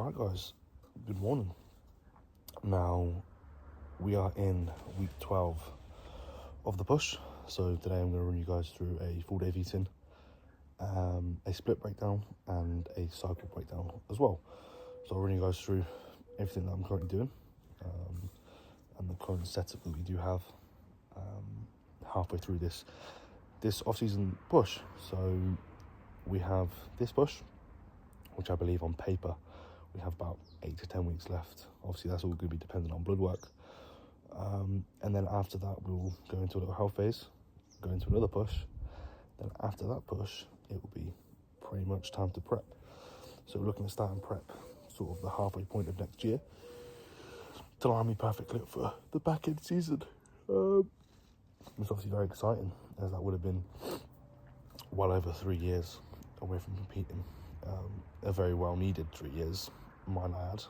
Right guys, good morning. Now we are in week 12 of the push. So today I'm going to run you guys through a full day of eating, a split breakdown and a cycle breakdown as well. So I'll run you guys through everything that I'm currently doing and the current setup that we do have halfway through this off-season push. So we have this push, which I believe on paper we have about 8 to 10 weeks left. Obviously that's all going to be dependent on blood work, and then after that we'll go into a little health phase, go into another push. Then after that push it will be pretty much time to prep. So we're looking at starting prep sort of the halfway point of next year to line me perfectly up for the back end season. It's obviously very exciting, as that would have been well over 3 years away from competing. A very well needed 3 years, might I add.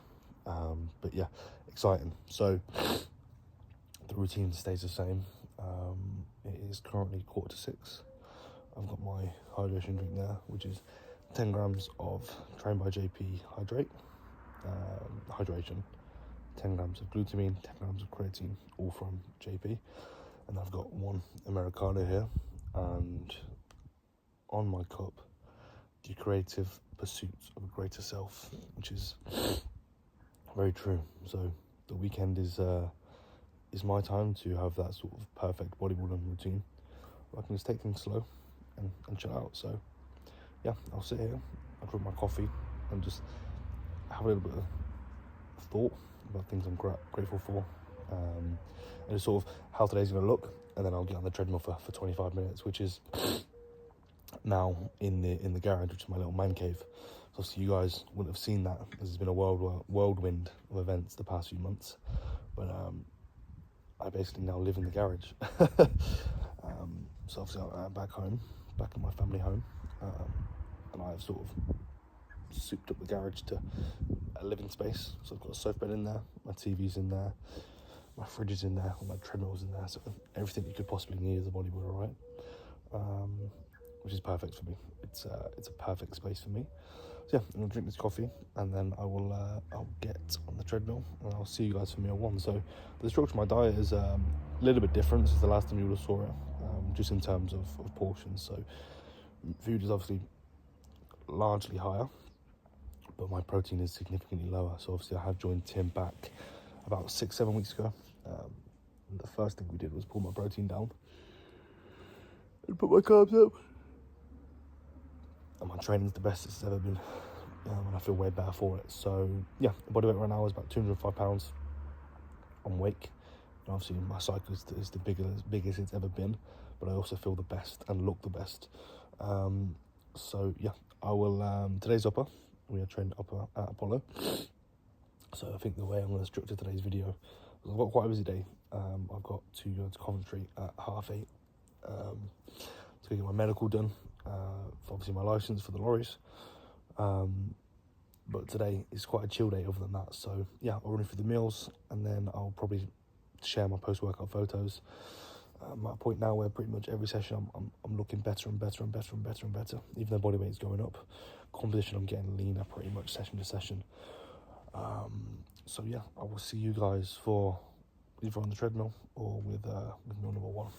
But yeah, exciting. So the routine stays the same. It is currently 5:45. I've got my hydration drink there, which is 10 grams of Train by JP hydration, 10 grams of glutamine, 10 grams of creatine, all from JP. And I've got one Americano here, and on my cup, the creative pursuit of a greater self, which is very true. So the weekend is my time to have that sort of perfect bodybuilding routine where I can just take things slow and chill out. So yeah, I'll sit here, I'll drink my coffee and just have a little bit of thought about things I'm grateful for, and just sort of how today's going to look. And then I'll get on the treadmill for 25 minutes, which is now in the garage, which is my little man cave. So obviously you guys wouldn't have seen that, because there's been a whirlwind of events the past few months, but I basically now live in the garage. So obviously I'm back home, back in my family home, and I've sort of souped up the garage to a living space. So I've got a sofa bed in there, my TV's in there, my fridge is in there, my treadmill's in there, so everything you could possibly need as a bodybuilder, right? Which is perfect for me. It's a perfect space for me. So yeah, I'm gonna drink this coffee, and then I'll get on the treadmill, and I'll see you guys for meal one. So the structure of my diet is a little bit different since the last time you would have saw it, just in terms of portions. So food is obviously largely higher, but my protein is significantly lower. So obviously I have joined Tim back about 6-7 weeks ago. And the first thing we did was pull my protein down and put my carbs up. And my training's the best it's ever been, and I feel way better for it. So yeah, body weight right now is about 205 pounds on wake. And obviously my cycle is the biggest it's ever been, but I also feel the best and look the best. So yeah, I will, today's upper, we are training upper at Apollo. So I think the way I'm going to structure today's video, I've got quite a busy day. I've got to go to Coventry at 8:30 to get my medical done, for obviously my license for the lorries. But today is quite a chill day other than that. So yeah, I'll run through the meals, and then I'll probably share my post-workout photos. I'm at a point now where pretty much every session I'm looking better and better and better and better and better. Even though body weight is going up, composition I'm getting leaner pretty much session to session. So yeah, I will see you guys for either on the treadmill or with meal number one.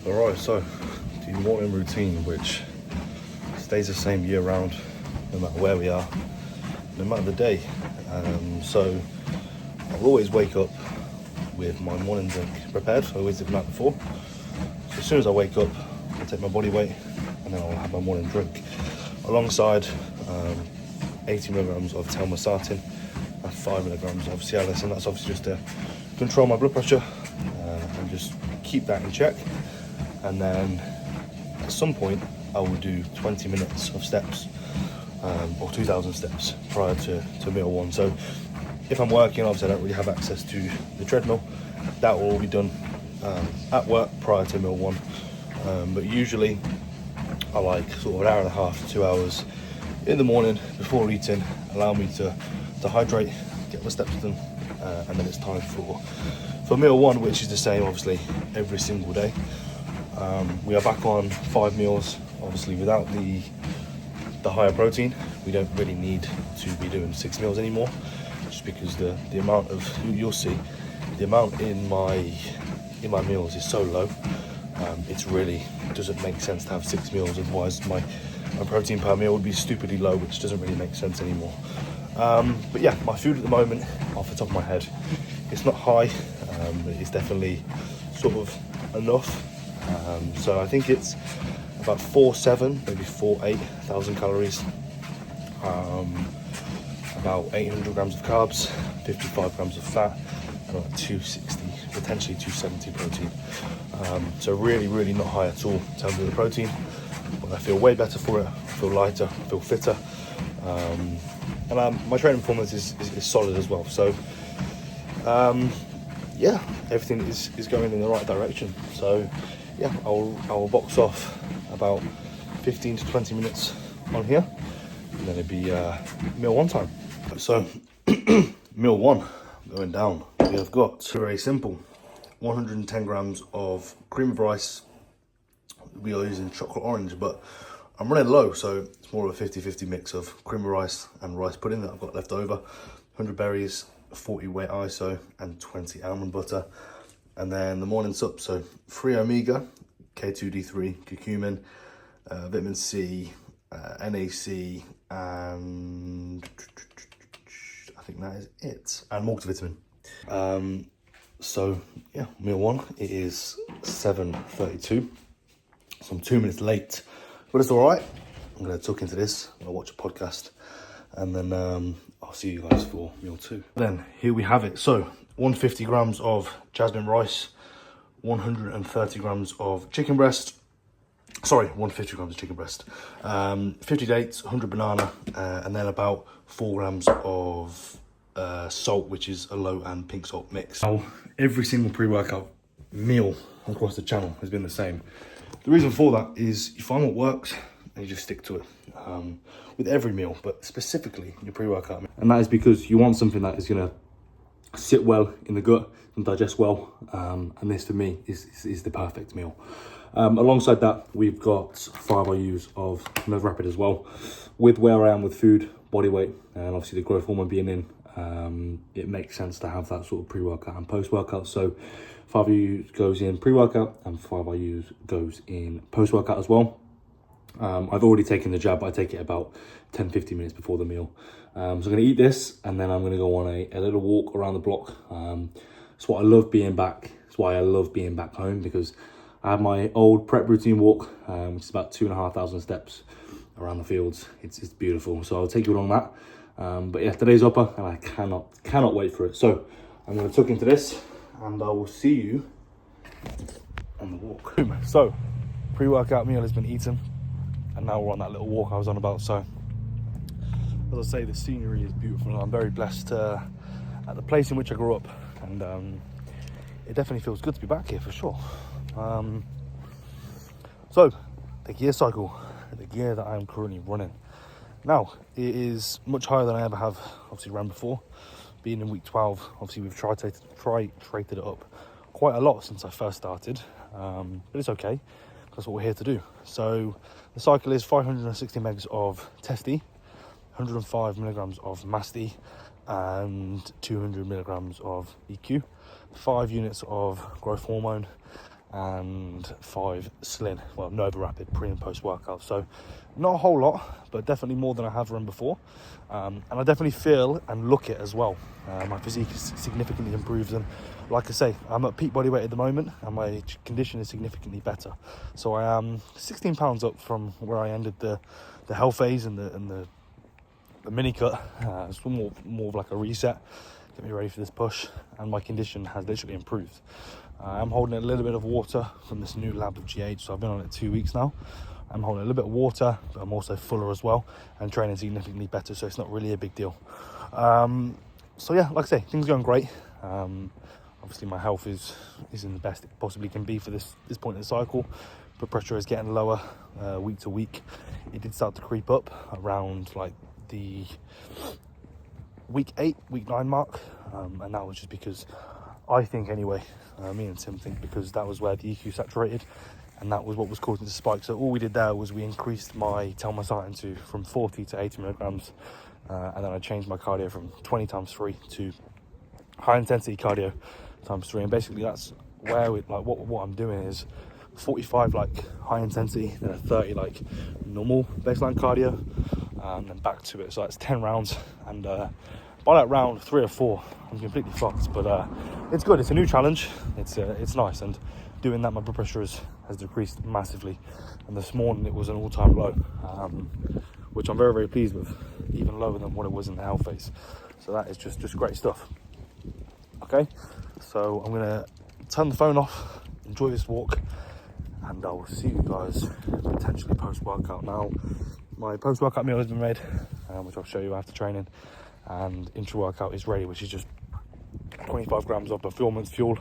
Alright, so the morning routine, which stays the same year round, no matter where we are, no matter the day. So I'll always wake up with my morning drink prepared. So I always do the night before. So as soon as I wake up, I'll take my body weight, and then I'll have my morning drink alongside 80 milligrams of telmisartan and 5 milligrams of Cialis, and that's obviously just to control my blood pressure and just keep that in check. And then at some point I will do 20 minutes of steps, or 2,000 steps prior to meal one. So if I'm working, obviously I don't really have access to the treadmill. That will all be done at work prior to meal one. But usually I like sort of an hour and a half to 2 hours in the morning before eating, allow me to hydrate, get my steps done, and then it's time for meal one, which is the same obviously every single day. We are back on 5 meals. Obviously, without the higher protein, we don't really need to be doing 6 meals anymore, just because the amount of, you'll see, the amount in my meals is so low. It's really doesn't make sense to have 6 meals. Otherwise, my protein per meal would be stupidly low, which doesn't really make sense anymore. But yeah, my food at the moment, off the top of my head, it's not high. It's definitely sort of enough. So I think it's about 4,700, maybe 4,800 calories. About 800 grams of carbs, 55 grams of fat, and about 260, potentially 270 protein. So really not high at all in terms of the protein. But I feel way better for it. I feel lighter, I feel fitter. And my training performance is solid as well. So yeah, everything is going in the right direction. So yeah, I'll box off about 15 to 20 minutes on here, and then it'll be meal 1 time. So meal 1 going down. We have got very simple 110 grams of cream of rice. We are using chocolate orange, but I'm running low, so it's more of a 50-50 mix of cream of rice and rice pudding that I've got left over. 100 berries, 40 whey ISO, and 20 almond butter. And then the morning sup, so 3 omega, K2D3, curcumin, vitamin C, NAC, and I think that is it, and multivitamin. So yeah, meal 1, it is 7:32, so I'm 2 minutes late, but it's all right. I'm gonna tuck into this, I'm gonna watch a podcast, and then I'll see you guys for meal 2. Then here we have it. So 150 grams of jasmine rice, 130 grams of chicken breast. Sorry, 150 grams of chicken breast, 50 dates, 100 banana, and then about 4 grams of salt, which is a low and pink salt mix. Now, every single pre-workout meal across the channel has been the same. The reason for that is you find what works and you just stick to it with every meal, but specifically your pre-workout meal. And that is because you want something that is going to sit well in the gut and digest well, and this for me is the perfect meal. Alongside that, we've got 5 IUs of Nerve Rapid as well. With where I am with food, body weight, and obviously the growth hormone being in, it makes sense to have that sort of pre-workout and post-workout. So 5 IUs goes in pre-workout and 5 IUs goes in post-workout as well. I've already taken the jab. I take it about 10-15 minutes before the meal. So I'm going to eat this, and then I'm going to go on a little walk around the block. It's what I love being back. It's why I love being back home, because I have my old prep routine walk, which is about 2,500 steps around the fields. It's beautiful. So I'll take you along that. But yeah, today's upper, and I cannot wait for it. So I'm going to tuck into this, and I will see you on the walk. So pre-workout meal has been eaten, and now we're on that little walk I was on about. So as I say, the scenery is beautiful. I'm very blessed at the place in which I grew up, and it definitely feels good to be back here for sure. So the gear cycle, the gear that I'm currently running now, it is much higher than I ever have obviously ran before. Being in week 12, obviously we've traded it up quite a lot since I first started, but it's okay, that's what we're here to do. So the cycle is 560 megs of Testy, 105 milligrams of Masti, and 200 milligrams of EQ, 5 units of growth hormone, and 5 Slin, well, Nova Rapid pre and post workout. So not a whole lot, but definitely more than I have run before. And I definitely feel and look it as well. My physique is significantly improved, and like I say, I'm at peak body weight at the moment, and my condition is significantly better. So I am 16 pounds up from where I ended the health phase and the mini cut. It's more of like a reset, get me ready for this push, and my condition has literally improved. I'm holding a little bit of water from this new lab of GH, so I've been on it 2 weeks now. I'm holding a little bit of water, but I'm also fuller as well, and training significantly better, so it's not really a big deal. So yeah, like I say, things are going great. Obviously my health is in the best it possibly can be for this point in the cycle. Blood pressure is getting lower week to week. It did start to creep up around like the week 9 mark, and that was just because I think anyway, me and Tim think because that was where the EQ saturated. and that was what was causing the spike. So all we did there was we increased my telmisartan from 40 to 80 milligrams, and then I changed my cardio from 20 times 3 to high intensity cardio times 3. And basically that's where we, like what I'm doing is 45 like high intensity, then a 30 like normal baseline cardio, and then back to it. So that's 10 rounds, and by that round 3 or 4 I'm completely fucked, but it's good. It's a new challenge. It's nice, and doing that my blood pressure has decreased massively, and this morning it was an all-time low, which I'm very, very pleased with, even lower than what it was in the health phase. So that is just great stuff. Okay, so I'm gonna turn the phone off, enjoy this walk, and I will see you guys potentially post-workout. Now, my post-workout meal has been made, which I'll show you after training, and intra-workout is ready, which is just 25 grams of performance fuel.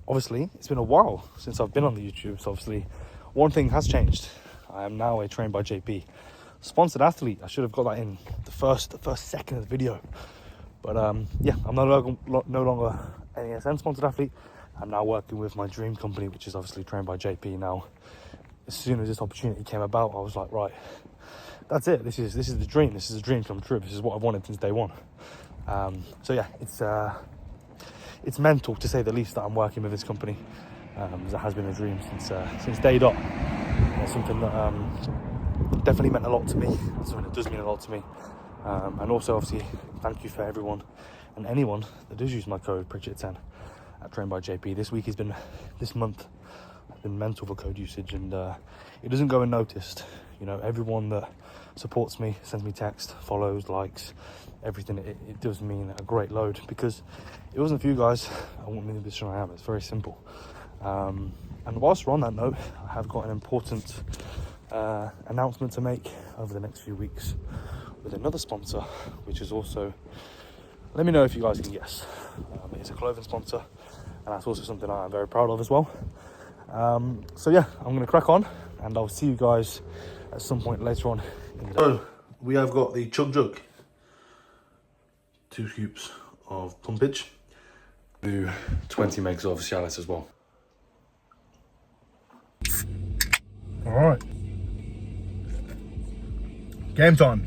Obviously, it's been a while since I've been on the YouTube, so obviously one thing has changed. I am now a Trained by JP sponsored athlete. I should have got that in the first second of the video. But yeah, I'm no longer an ASN sponsored athlete. I'm now working with my dream company, which is obviously Trained by JP. Now, as soon as this opportunity came about, I was like, right, that's it. This is the dream. This is a dream come true. This is what I've wanted since day one. So yeah, it's mental to say the least that I'm working with this company. It has been a dream since day dot. It's something that definitely meant a lot to me. Something that does mean a lot to me. And also, obviously, thank you for everyone and anyone that does use my code Pritchett10 at Trained by JP. This month has been mental for code usage, and it doesn't go unnoticed. You know, everyone that supports me, sends me text, follows, likes, everything, it does mean a great load, because if it wasn't for you guys, I wouldn't be in the position I am. It's very simple. And whilst we're on that note, I have got an important announcement to make over the next few weeks with another sponsor, which is also, let me know if you guys can guess. It's a clothing sponsor, and that's also something I'm very proud of as well. So yeah, I'm going to crack on, and I'll see you guys at some point later on in the day. So we have got the Chug Jug, 2 scoops of pumpage, do 20 megs of Cialis as well. All right, game time.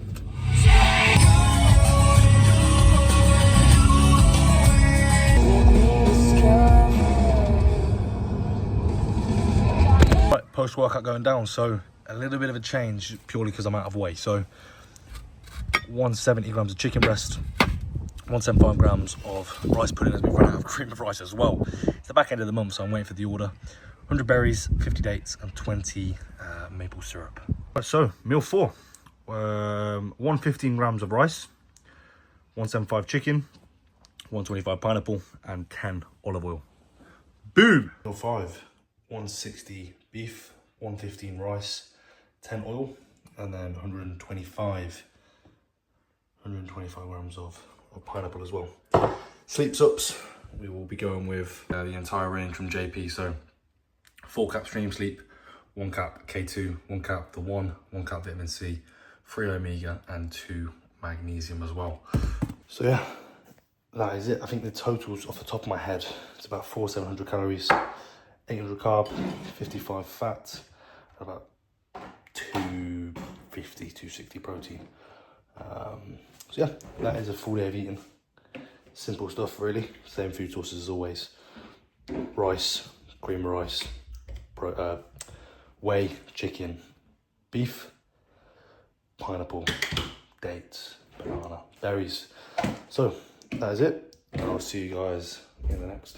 Right, post-workout going down, so a little bit of a change purely because I'm out of weight. So 170 grams of chicken breast, 175 grams of rice pudding, as we've run out of cream of rice as well. It's the back end of the month, so I'm waiting for the order. 100 berries, 50 dates, and 20 maple syrup. Right, so meal 4, 115 grams of rice, 175 chicken, 125 pineapple, and 10 olive oil. Boom! Meal 5, 160 beef, 115 rice, 10 oil, and then 125 grams of pineapple as well. Sleep sups, we will be going with the entire range from JP. So 4 cap stream sleep, 1 cap K2, 1 cap the 1 cap vitamin C, 3 omega, and 2 magnesium as well. So yeah, that is it. I think the totals off the top of my head, it's about 700 calories, 800 carb, 55 fat, about 250, 260 protein. So yeah, that is a full day of eating. Simple stuff really, same food sources as always. Rice, cream of rice, whey, chicken, beef, pineapple, dates, banana, berries. So that is it, and I'll see you guys in the next.